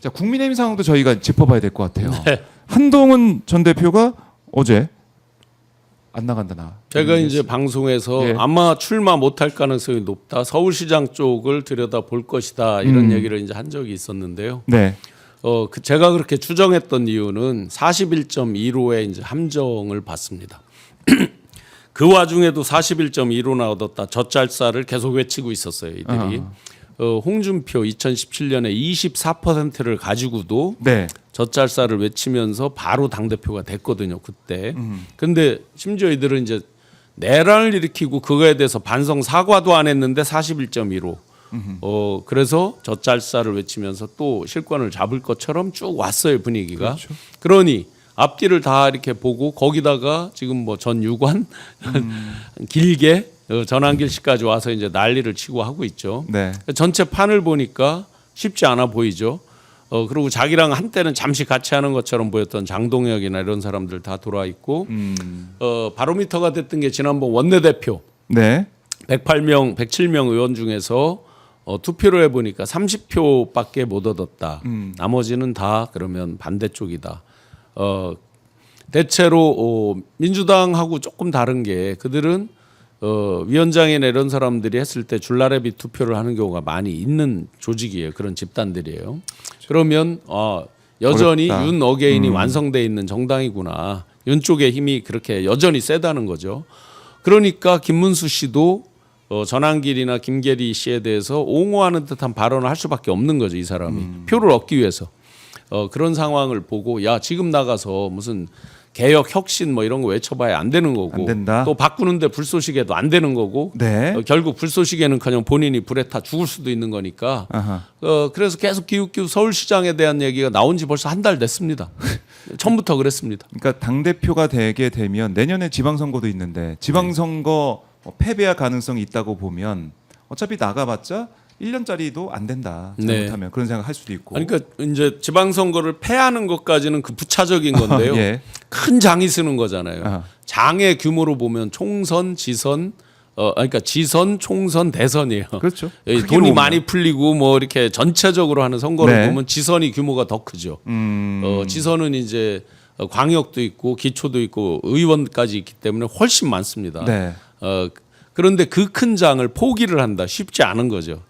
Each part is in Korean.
자, 국민의힘 상황도 저희가 짚어봐야 될 것 같아요. 네. 한동훈 전 대표가 어제 안 나간다. 제가 이제 방송에서 예. 아마 출마 못할 가능성이 높다. 서울시장 쪽을 들여다 볼 것이다. 이런 얘기를 이제 한 적이 있었는데요. 네. 제가 그렇게 추정했던 이유는 41.15의 이제 함정을 봤습니다. 그 와중에도 41.15나 얻었다. 젖잘싸를 계속 외치고 있었어요. 이들이. 홍준표 2017년에 24%를 가지고도 네. 젖잘싸를 외치면서 바로 당대표가 됐거든요. 그때. 근데 심지어 이들은 이제 내란을 일으키고 그거에 대해서 반성 사과도 안 했는데 41.15. 그래서 젖잘싸를 외치면서 또 실권을 잡을 것처럼 쭉 왔어요. 분위기가. 그렇죠. 그러니 앞뒤를 다 이렇게 보고 거기다가 지금 뭐 전 유관 길게 전환길 씨까지 와서 이제 난리를 치고 하고 있죠. 네. 전체 판을 보니까 쉽지 않아 보이죠. 그리고 자기랑 한때는 잠시 같이 하는 것처럼 보였던 장동혁이나 이런 사람들 다 돌아 있고, 바로미터가 됐던 게 지난번 원내대표 네. 108명, 107명 의원 중에서 투표를 해보니까 30표밖에 못 얻었다. 나머지는 다 그러면 반대쪽이다. 대체로 민주당하고 조금 다른 게 그들은 위원장이나 이런 사람들이 했을 때 줄라레비 투표를 하는 경우가 많이 있는 조직이에요. 그런 집단들이에요. 그러면 여전히 어렵다. 윤 어게인이 완성돼 있는 정당이구나. 윤 쪽의 힘이 그렇게 여전히 세다는 거죠. 그러니까 김문수 씨도 전한길이나 김계리 씨에 대해서 옹호하는 듯한 발언을 할 수밖에 없는 거죠. 이 사람이 표를 얻기 위해서. 그런 상황을 보고 야 지금 나가서 무슨 개혁 혁신 뭐 이런 거 외쳐봐야 안 되는 거고 안 된다. 또 바꾸는데 불쏘시개도 안 되는 거고 네. 결국 불쏘시개는 그냥 본인이 불에 타 죽을 수도 있는 거니까 아하. 그래서 계속 기웃기웃 서울시장에 대한 얘기가 나온 지 벌써 한 달 됐습니다. 처음부터 그랬습니다. 그러니까 당 대표가 되게 되면 내년에 지방선거도 있는데 지방선거 패배할 가능성이 있다고 보면 어차피 나가봤자 1년짜리도 안 된다. 잘못하면 그런 생각할 수도 있고. 그러니까 이제 지방선거를 패하는 것까지는 그 부차적인 건데요. 예. 큰 장이 쓰는 거잖아요. 아하. 장의 규모로 보면 총선, 지선, 그러니까 지선, 총선, 대선이에요. 그렇죠. 돈이 크기로 보면. 많이 풀리고 뭐 이렇게 전체적으로 하는 선거를 네. 보면 지선이 규모가 더 크죠. 지선은 이제 광역도 있고 기초도 있고 의원까지 있기 때문에 훨씬 많습니다. 네. 그런데 그 큰 장을 포기를 한다 쉽지 않은 거죠.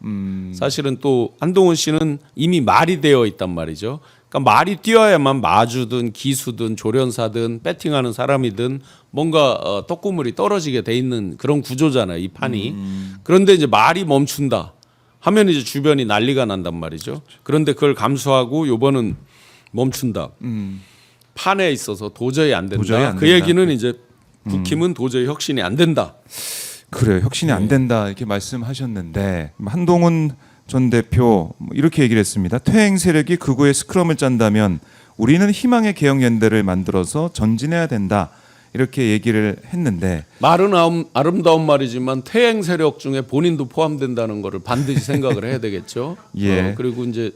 사실은 또 한동훈 씨는 이미 말이 되어 있단 말이죠. 그러니까 말이 뛰어야만 마주든 기수든 조련사든 배팅하는 사람이든 뭔가 떡고물이 떨어지게 돼 있는 그런 구조잖아요. 이 판이. 그런데 이제 말이 멈춘다 하면 이제 주변이 난리가 난단 말이죠. 그런데 그걸 감수하고 요번은 멈춘다. 판에 있어서 도저히 안 된다. 도저히 안 그 된다. 얘기는 이제 국힘은 도저히 혁신이 안 된다. 그래요. 혁신이 안 된다 이렇게 말씀하셨는데 한동훈 전 대표 이렇게 얘기를 했습니다. 퇴행 세력이 극우의 스크럼을 짠다면 우리는 희망의 개혁연대를 만들어서 전진해야 된다. 이렇게 얘기를 했는데 말은 아름다운 말이지만 퇴행 세력 중에 본인도 포함된다는 거를 반드시 생각을 해야 되겠죠. 예. 그리고 이제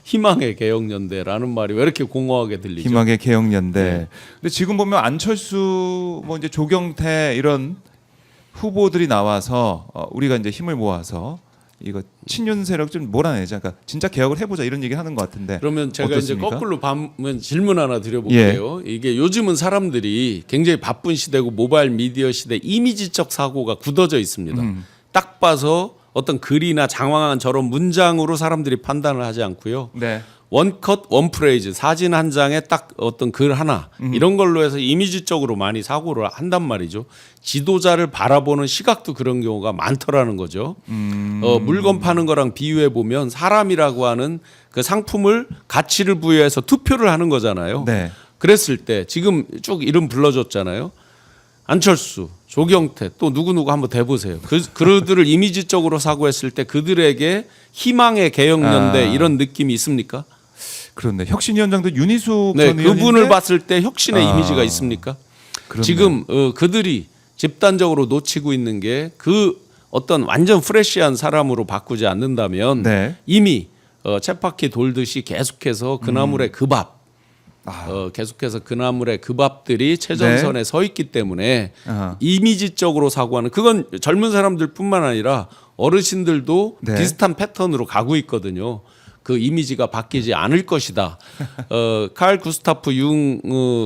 희망의 개혁연대라는 말이 왜 이렇게 공허하게 들리죠? 희망의 개혁연대. 네. 근데 지금 보면 안철수 뭐 이제 조경태 이런 후보들이 나와서 우리가 이제 힘을 모아서 이거 친윤 세력 좀 몰아내자. 그러니까 진짜 개혁을 해보자 이런 얘기를 하는 것 같은데. 그러면 제가 어떻습니까? 이제 거꾸로 반면 질문 하나 드려볼게요. 이게 요즘은 사람들이 굉장히 바쁜 시대고 모바일 미디어 시대 이미지적 사고가 굳어져 있습니다. 딱 봐서 어떤 글이나 장황한 저런 문장으로 사람들이 판단을 하지 않고요. 네. 원컷 원프레이즈 사진 한 장에 딱 어떤 글 하나 이런 걸로 해서 이미지적으로 많이 사고를 한단 말이죠. 지도자를 바라보는 시각도 그런 경우가 많더라는 거죠. 물건 파는 거랑 비유해 보면 사람이라고 하는 그 상품을 가치를 부여해서 투표를 하는 거잖아요. 네. 그랬을 때 지금 쭉 이름 불러줬잖아요. 안철수, 조경태 또 누구누구 한번 대보세요. 그들을 이미지적으로 사고했을 때 그들에게 희망의 개혁연대 이런 느낌이 있습니까? 그런데 혁신위원장도 윤희숙 네, 전 의원인데 그분을 봤을 때 혁신의 이미지가 있습니까? 그렇네요. 지금 그들이 집단적으로 놓치고 있는 게 그 어떤 완전 프레시한 사람으로 바꾸지 않는다면 네. 이미 쳇바퀴 돌듯이 계속해서 그나물의 그 밥 계속해서 그나물의 그 밥들이 최전선에 서 있기 때문에 아하. 이미지적으로 사고하는 그건 젊은 사람들뿐만 아니라 어르신들도 네. 비슷한 패턴으로 가고 있거든요. 그 이미지가 바뀌지 않을 것이다. 칼 구스타프 융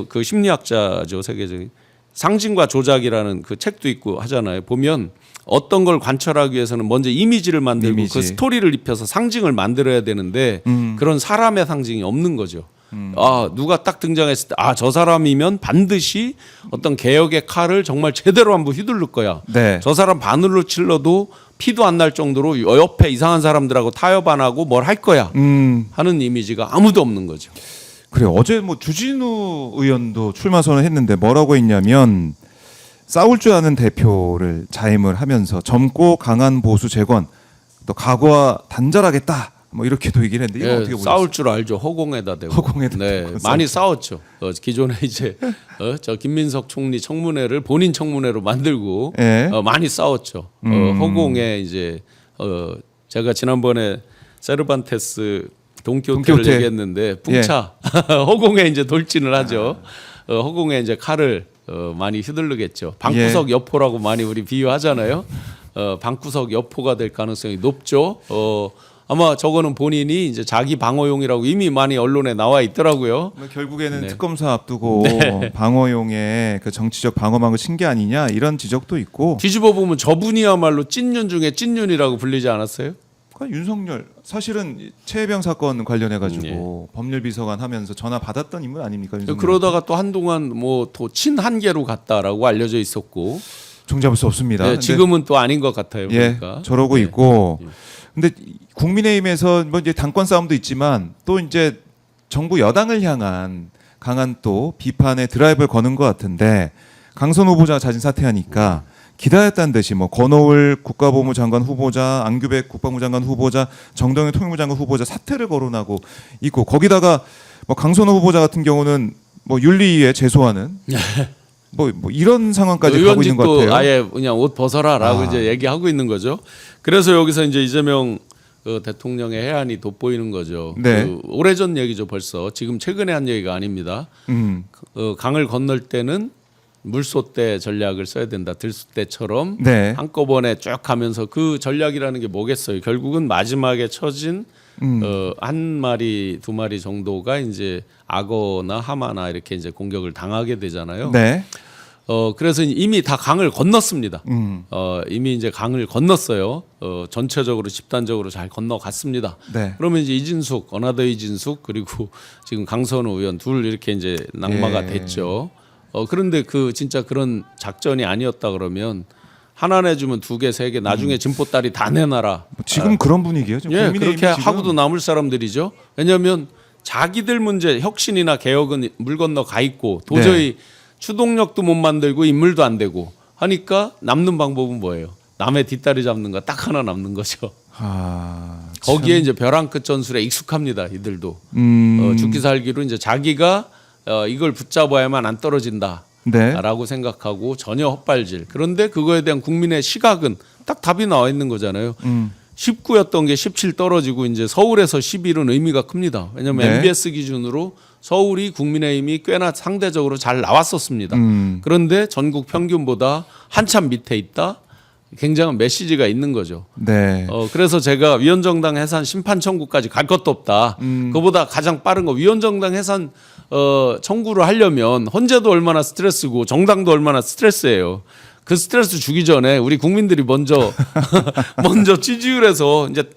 그 심리학자죠, 세계적인. 상징과 조작이라는 그 책도 있고 하잖아요. 보면 어떤 걸 관철하기 위해서는 먼저 이미지를 만들고 그 스토리를 입혀서 상징을 만들어야 되는데 그런 사람의 상징이 없는 거죠. 아, 누가 딱 등장했을 때 아, 저 사람이면 반드시 어떤 개혁의 칼을 정말 제대로 한번 휘두를 거야. 네. 저 사람 바늘로 찔러도 피도 안 날 정도로 옆에 이상한 사람들하고 타협 안 하고 뭘 할 거야 하는 이미지가 아무도 없는 거죠. 그래요. 어제 뭐 주진우 의원도 출마 선언했는데 뭐라고 했냐면 싸울 줄 아는 대표를 자임을 하면서 젊고 강한 보수 재건 또 각오와 단절하겠다. 뭐 이렇게도 얘기를 했는데 이거 어떻게 보세요? 싸울 줄 알죠. 허공에다 대고. 허공에다 네, 대고 많이 싸웠죠. 기존에 이제 저 김민석 총리 청문회를 본인 청문회로 만들고 예. 많이 싸웠죠. 허공에 이제 제가 지난번에 세르반테스 돈키호테를 돈키호테. 얘기했는데 풍차 허공에 이제 돌진을 하죠. 허공에 이제 칼을 많이 휘둘르겠죠. 방구석 여포라고 많이 우리 비유하잖아요. 방구석 여포가 될 가능성이 높죠. 아마 저거는 본인이 이제 자기 방어용이라고 이미 많이 언론에 나와 있더라고요. 결국에는 특검사 앞두고 방어용의 그 정치적 방어막을 친 게 아니냐 이런 지적도 있고. 뒤집어 보면 저분이야말로 찐윤 중에 찐윤이라고 불리지 않았어요? 그러니까 윤석열 사실은 최혜병 사건 관련해 가지고 법률비서관 하면서 전화 받았던 인물 아닙니까? 윤석열. 그러다가 또 한동안 뭐 또 친한계로 갔다라고 알려져 있었고 종잡을 수 없습니다. 네, 지금은 또 아닌 것 같아요. 그러니까. 저러고 있고. 근데 국민의힘에서 뭐 이제 당권 싸움도 있지만 또 이제 정부 여당을 향한 강한 또 비판의 드라이브를 거는 것 같은데 강선 후보자가 자진 사퇴하니까 기다렸다는 듯이 뭐 권오을 국가보훈 장관 후보자, 안규백 국방부 장관 후보자, 정동영 통일부 장관 후보자 사퇴를 거론하고 있고 거기다가 뭐 강선호 후보자 같은 경우는 뭐 윤리위에 제소하는 뭐 이런 상황까지 가고 있는 것 같아요. 의원직도 아예 그냥 옷 벗어라라고 이제 얘기하고 있는 거죠. 그래서 여기서 이제 이재명 대통령의 해안이 돋보이는 거죠. 네. 오래전 얘기죠 벌써. 지금 최근에 한 얘기가 아닙니다. 강을 건널 때는 물소대 전략을 써야 된다. 들소대처럼 네. 한꺼번에 쭉 가면서 그 전략이라는 게 뭐겠어요. 결국은 마지막에 처진 한 마리 두 마리 정도가 이제 악어나 하마나 이렇게 이제 공격을 당하게 되잖아요. 네. 그래서 이미 다 강을 건넜습니다. 이미 이제 강을 건넜어요. 전체적으로 집단적으로 잘 건너갔습니다. 네. 그러면 이제 이진숙, 어나더 이진숙 그리고 지금 강선우 의원 둘 이렇게 이제 낙마가 됐죠. 그런데 그 진짜 그런 작전이 아니었다 그러면 하나 내주면 두 개, 세 개, 나중에 진보딸이 다 내놔라. 지금 그런 분위기예요. 지금 예, 국민의힘이 그렇게 지금 하고도 남을 사람들이죠. 왜냐하면 자기들 문제, 혁신이나 개혁은 물 건너 가 있고 도저히 추동력도 못 만들고 인물도 안 되고 하니까 남는 방법은 뭐예요? 남의 뒷다리 잡는 거 딱 하나 남는 거죠. 거기에 이제 벼랑 끝 전술에 익숙합니다. 이들도 죽기 살기로 이제 자기가 이걸 붙잡아야만 안 떨어진다. 라고 생각하고 전혀 헛발질. 그런데 그거에 대한 국민의 시각은 딱 답이 나와 있는 거잖아요. 19였던 게 17 떨어지고 이제 서울에서 11은 의미가 큽니다. 왜냐하면 MBS 기준으로 서울이 국민의힘이 꽤나 상대적으로 잘 나왔었습니다. 그런데 전국 평균보다 한참 밑에 있다. 굉장한 메시지가 있는 거죠. 네. 그래서 제가 위원정당 해산 심판 청구까지 갈 것도 없다. 그보다 가장 빠른 거 위원정당 해산 청구를 하려면 헌재도 얼마나 스트레스고 정당도 얼마나 스트레스예요. 그 스트레스 주기 전에 우리 국민들이 먼저 지지율에서 이제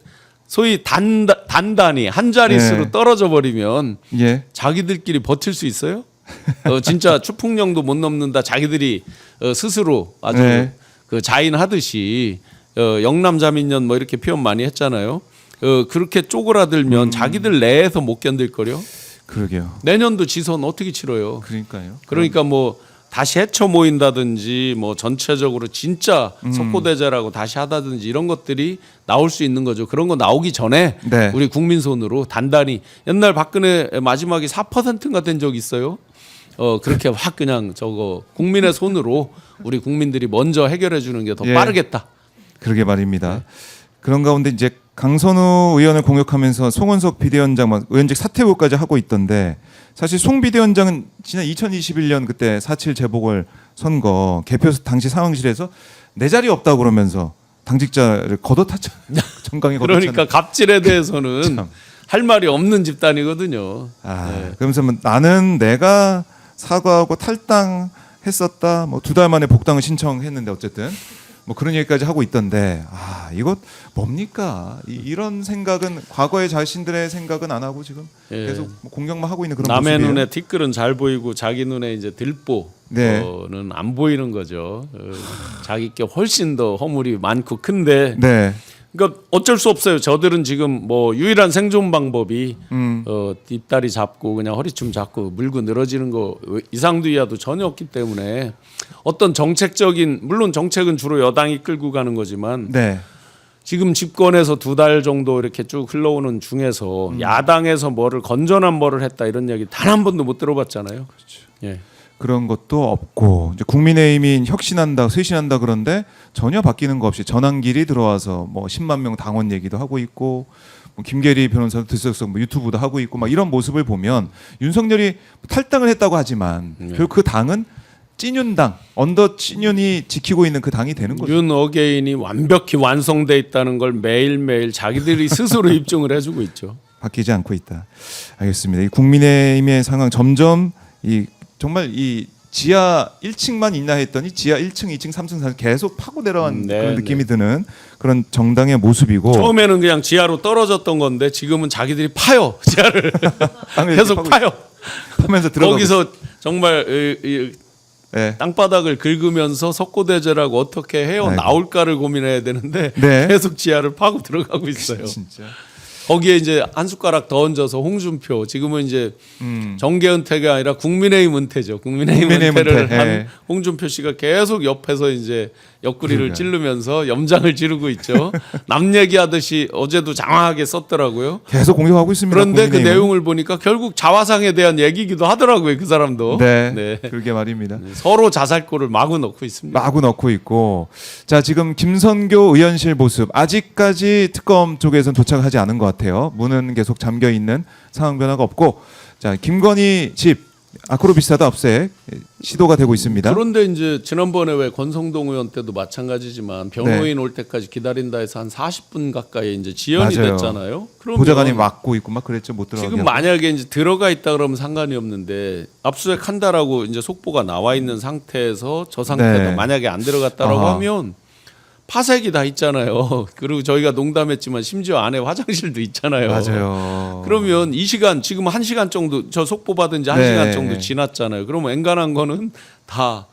소위 단단히 한 자릿수로 떨어져 버리면 자기들끼리 버틸 수 있어요? 진짜 추풍령도 못 넘는다. 자기들이 스스로 아주 그 자인하듯이 영남자민련 뭐 이렇게 표현 많이 했잖아요. 그렇게 쪼그라들면 자기들 내에서 못 견딜 거려. 그러게요. 내년도 지선 어떻게 치러요? 그러니까요. 그러니까 뭐 다시 헤쳐 모인다든지 뭐 전체적으로 진짜 석고대제라고 다시 하다든지 이런 것들이 나올 수 있는 거죠. 그런 거 나오기 전에 우리 국민 손으로 단단히 옛날 박근혜 마지막에 4%인가 된 적 있어요. 그렇게 확 그냥 저거 국민의 손으로 우리 국민들이 먼저 해결해 주는 게 더 빠르겠다. 그러게 말입니다. 그런 가운데 이제 강선우 의원을 공격하면서 송원석 비대위원장 의원직 사퇴 요구까지 하고 있던데 사실 송 비대위원장은 지난 2021년 그때 4.7 재보궐 선거 개표 당시 상황실에서 내 자리 없다고 그러면서 당직자를 걷어탔잖아요. 정강에 걷어찼는데. 그러니까 갑질에 대해서는 할 말이 없는 집단이거든요. 그러면서 뭐 나는 내가 사과하고 탈당했었다. 뭐 2달 만에 복당을 신청했는데 어쨌든 뭐 그런 얘기까지 하고 있던데 이거 뭡니까? 이런 생각은 과거의 자신들의 생각은 안 하고 지금 계속 뭐 공격만 하고 있는 그런 남의 모습이에요. 눈에 티끌은 잘 보이고 자기 눈에 이제 들보는 안 보이는 거죠. 자기께 훨씬 더 허물이 많고 큰데 네. 그러니까 어쩔 수 없어요. 저들은 지금 뭐 유일한 생존 방법이 뒷다리 잡고 그냥 허리춤 잡고 물고 늘어지는 거 이상도 이하도 전혀 없기 때문에 어떤 정책적인 물론 정책은 주로 여당이 끌고 가는 거지만 네. 지금 집권에서 2달 정도 이렇게 쭉 흘러오는 중에서 야당에서 뭐를 건전한 뭐를 했다 이런 얘기 단 한 번도 못 들어봤잖아요. 그렇죠. 예. 그런 것도 없고 이제 국민의힘이 혁신한다, 쇄신한다 그런데 전혀 바뀌는 거 없이 전환길이 들어와서 뭐 10만 명 당원 얘기도 하고 있고 뭐 김계리 변호사도 들썩들썩 뭐 유튜브도 하고 있고 막 이런 모습을 보면 윤석열이 탈당을 했다고 하지만 결국 그 당은 찐윤당, 언더 찐윤이 지키고 있는 그 당이 되는 거죠. 윤 어게인이 완벽히 완성돼 있다는 걸 매일매일 자기들이 스스로 입증을 해주고 있죠. 바뀌지 않고 있다. 알겠습니다. 이 국민의힘의 상황 점점 정말 이 지하 1층만 있나 했더니 지하 1층, 2층, 3층, 4층 계속 파고 내려간 그런 느낌이 드는 그런 정당의 모습이고 처음에는 그냥 지하로 떨어졌던 건데 지금은 자기들이 파요. 지하를 계속 파요. 하면서 들어가고 거기서 정말 네. 땅바닥을 긁으면서 석고대죄라고 어떻게 헤어 나올까를 고민해야 되는데 네. 계속 지하를 파고 들어가고 있어요. 진짜. 거기에 이제 한 숟가락 더 얹어서 홍준표 지금은 이제 정계 은퇴가 아니라 국민의힘 은퇴죠. 국민의힘 은퇴를 은퇴. 한 홍준표 씨가 계속 옆에서 이제 옆구리를 찌르면서 염장을 지르고 있죠. 남 얘기하듯이 어제도 장황하게 썼더라고요. 계속 공격하고 있습니다. 그런데 그 국민의힘은. 내용을 보니까 결국 자화상에 대한 얘기기도 하더라고요. 그 사람도. 네. 그러게 말입니다. 서로 자살골을 마구 넣고 있습니다. 마구 넣고 있고 자 지금 김선교 의원실 모습 아직까지 특검 쪽에서는 도착하지 않은 것 같아요. 문은 계속 잠겨 있는 상황 변화가 없고 자 김건희 집 아크로비스타드 압수색 시도가 되고 있습니다. 그런데 이제 지난번에 왜 권성동 의원 때도 마찬가지지만 변호인 올 때까지 기다린다 해서 한 40분 가까이 이제 지연이 맞아요. 됐잖아요. 그러면 보좌관이 막고 있고 막 그랬죠. 못 들어가게. 지금 만약에 이제 들어가 있다 그러면 상관이 없는데 압수수색 한다라고 이제 속보가 나와 있는 상태에서 저 상태다 만약에 안 들어갔다라고 하면 파색이 다 있잖아요. 그리고 저희가 농담했지만 심지어 안에 화장실도 있잖아요. 맞아요. 그러면 이 시간 지금 1시간 정도 저 속보 받은 지 1시간 정도 지났잖아요. 그러면 엔간한 거는 다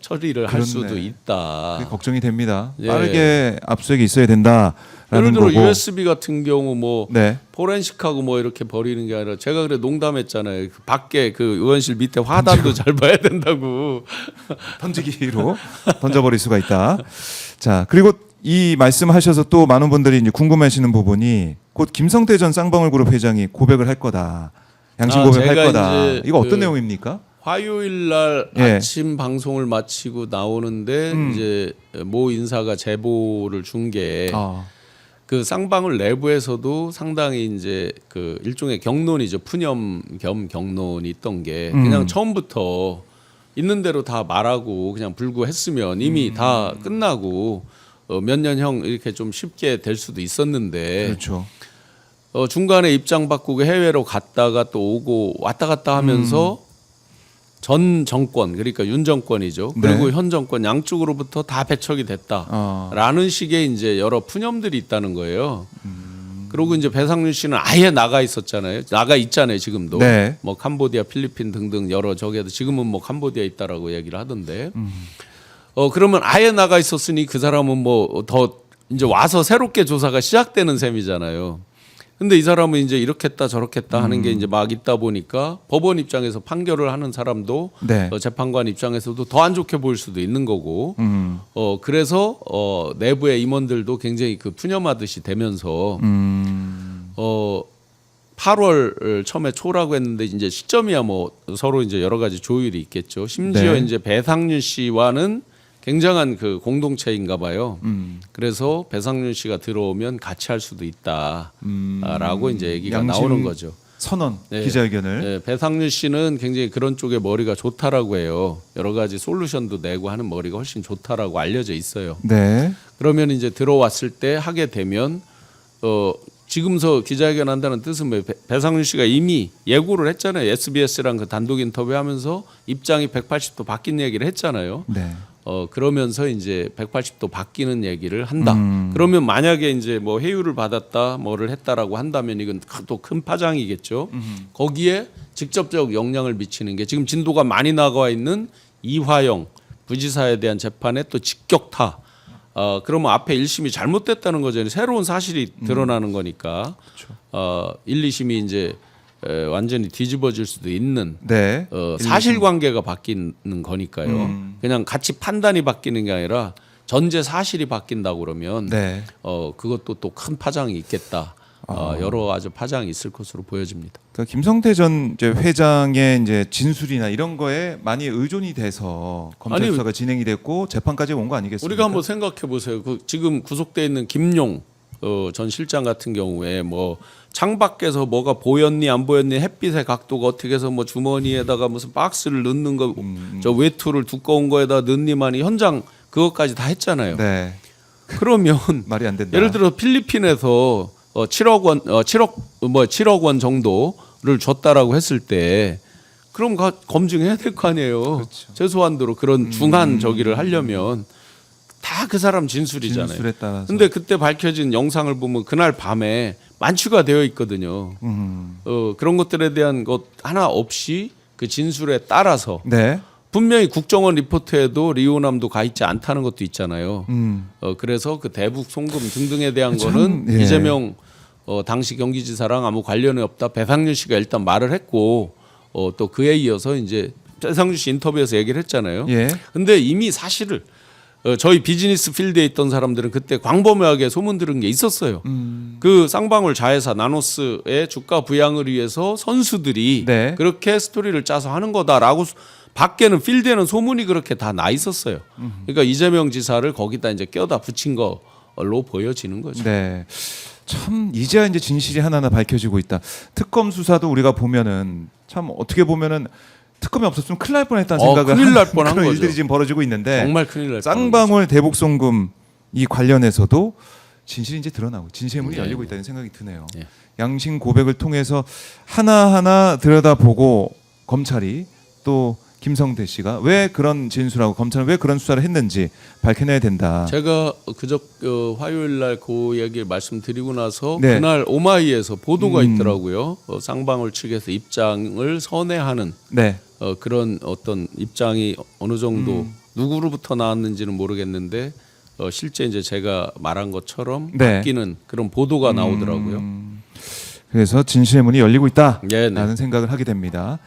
처리를 할 수도 있다. 그게 걱정이 됩니다. 예. 빠르게 압수색이 있어야 된다라는 예를 들어 거고. USB 같은 경우 뭐 포렌식하고 뭐 이렇게 버리는 게 아니라 제가 그래 농담했잖아요. 그 밖에 그 의원실 밑에 화단도 잘 봐야 된다고. 던지기로 던져버릴 수가 있다. 자 그리고 이 말씀하셔서 또 많은 분들이 이제 궁금해하시는 부분이 곧 김성태 전 쌍방울그룹 회장이 고백을 할 거다. 양심 고백할 거다. 이거 어떤 내용입니까? 화요일 날 아침 방송을 마치고 나오는데 이제 모 인사가 제보를 준 게 그 쌍방울 내부에서도 상당히 이제 그 일종의 경론이죠. 푸념 겸 경론이 있던 게 그냥 처음부터 있는 대로 다 말하고 그냥 불구했으면 이미 다 끝나고 몇 년형 이렇게 좀 쉽게 될 수도 있었는데 그렇죠. 중간에 입장 바꾸고 해외로 갔다가 또 오고 왔다 갔다 하면서 전 정권 그러니까 윤 정권이죠. 그리고 현 정권 양쪽으로부터 다 배척이 됐다라는 식의 이제 여러 푸념들이 있다는 거예요. 그리고 이제 배상윤 씨는 아예 나가 있었잖아요. 나가 있잖아요, 지금도. 뭐 캄보디아, 필리핀 등등 여러 저기에도 지금은 뭐 캄보디아 있다라고 얘기를 하던데. 그러면 아예 나가 있었으니 그 사람은 뭐 더 이제 와서 새롭게 조사가 시작되는 셈이잖아요. 근데 이 사람은 이제 이렇게 했다 저렇게 했다 하는 게 이제 막 있다 보니까 법원 입장에서 판결을 하는 사람도 재판관 입장에서도 더 안 좋게 보일 수도 있는 거고 그래서 내부의 임원들도 굉장히 그 푸념하듯이 되면서 8월 처음에 초라고 했는데 이제 시점이야 뭐 서로 이제 여러 가지 조율이 있겠죠. 심지어 이제 배상윤 씨와는 굉장한 그 공동체인가 봐요. 그래서 배상윤 씨가 들어오면 같이 할 수도 있다라고 이제 얘기가 나오는 거죠. 선언 기자회견을. 배상윤 씨는 굉장히 그런 쪽에 머리가 좋다라고 해요. 여러 가지 솔루션도 내고 하는 머리가 훨씬 좋다라고 알려져 있어요. 그러면 이제 들어왔을 때 하게 되면 지금서 기자회견 한다는 뜻은 뭐 배상윤 씨가 이미 예고를 했잖아요. SBS랑 그 단독 인터뷰하면서 입장이 180도 바뀐 얘기를 했잖아요. 네. 그러면서 이제 180도 바뀌는 얘기를 한다. 그러면 만약에 이제 뭐 해유를 받았다, 뭐를 했다라고 한다면 이건 또 큰 파장이겠죠. 거기에 직접적 영향을 미치는 게 지금 진도가 많이 나가 있는 이화영 부지사에 대한 재판에 또 직격타. 그러면 앞에 1심이 잘못됐다는 거잖아요. 새로운 사실이 드러나는 거니까. 1, 2심이 이제 완전히 뒤집어질 수도 있는 네. 사실관계가 바뀌는 거니까요. 그냥 같이 판단이 바뀌는 게 아니라 전제 사실이 바뀐다고 그러면 네. 그것도 또 큰 파장이 있겠다. 여러 아주 파장이 있을 것으로 보여집니다. 그러니까 김성태 전 이제 회장의 이제 진술이나 이런 거에 많이 의존이 돼서 검찰 수사가 진행이 됐고 재판까지 온 거 아니겠습니까? 우리가 한번 생각해 보세요. 지금 구속돼 있는 김용 전 실장 같은 경우에 뭐 창밖에서 뭐가 보였니 안 보였니 햇빛의 각도가 어떻게 해서 뭐 주머니에다가 무슨 박스를 넣는 거 저 외투를 두꺼운 거에다 넣니만이 현장 그것까지 다 했잖아요. 네. 그러면 말이 안 된다. 예를 들어 필리핀에서 7억 원 정도를 줬다라고 했을 때 그럼 검증해야 될 거 아니에요. 그렇죠. 최소한도로 그런 중한 저기를 하려면 다 그 사람 진술이잖아요. 진술에 따라서. 근데 그때 밝혀진 영상을 보면 그날 밤에 만취가 되어 있거든요. 그런 것들에 대한 것 하나 없이 그 진술에 따라서 네. 분명히 국정원 리포트에도 리오남도 가 있지 않다는 것도 있잖아요. 음. 그래서 그 대북 송금 등등에 대한 참, 거는 예. 이재명 당시 경기지사랑 아무 관련이 없다. 배상윤 씨가 일단 말을 했고 또 그에 이어서 이제 배상윤 씨 인터뷰에서 얘기를 했잖아요. 예. 근데 이미 사실을 저희 비즈니스 필드에 있던 사람들은 그때 광범위하게 소문 들은 게 있었어요. 그 쌍방울 자회사 나노스의 주가 부양을 위해서 선수들이 네. 그렇게 스토리를 짜서 하는 거다라고 밖에는 필드에는 소문이 그렇게 다 나 있었어요. 그러니까 이재명 지사를 거기다 이제 껴다 붙인 걸로 보여지는 거죠. 네. 참 이제야 이제 진실이 하나하나 밝혀지고 있다. 특검 수사도 우리가 보면은 참 어떻게 보면은 특검이 없었으면 큰일 날 뻔했다는 생각을 큰일 날 하는 뻔한 그런 거죠. 일들이 지금 벌어지고 있는데 정말 큰일 날 뻔한 쌍방울 대북 송금 이 관련해서도 진실이 이제 드러나고 진실의 문이 네. 열리고 있다는 생각이 드네요. 네. 양심 고백을 통해서 하나하나 들여다보고 검찰이 또 김성태 씨가 왜 그런 진술하고 검찰은 왜 그런 수사를 했는지 밝혀내야 된다. 제가 화요일 날 그 얘기를 말씀드리고 나서 네. 그날 오마이에서 보도가 있더라고요. 쌍방울 측에서 입장을 선회하는 네. 그런 어떤 입장이 어느 정도 누구로부터 나왔는지는 모르겠는데 실제 이제 제가 말한 것처럼 네. 바뀌는 그런 보도가 나오더라고요. 그래서 진실의 문이 열리고 있다라는 네, 네. 생각을 하게 됩니다.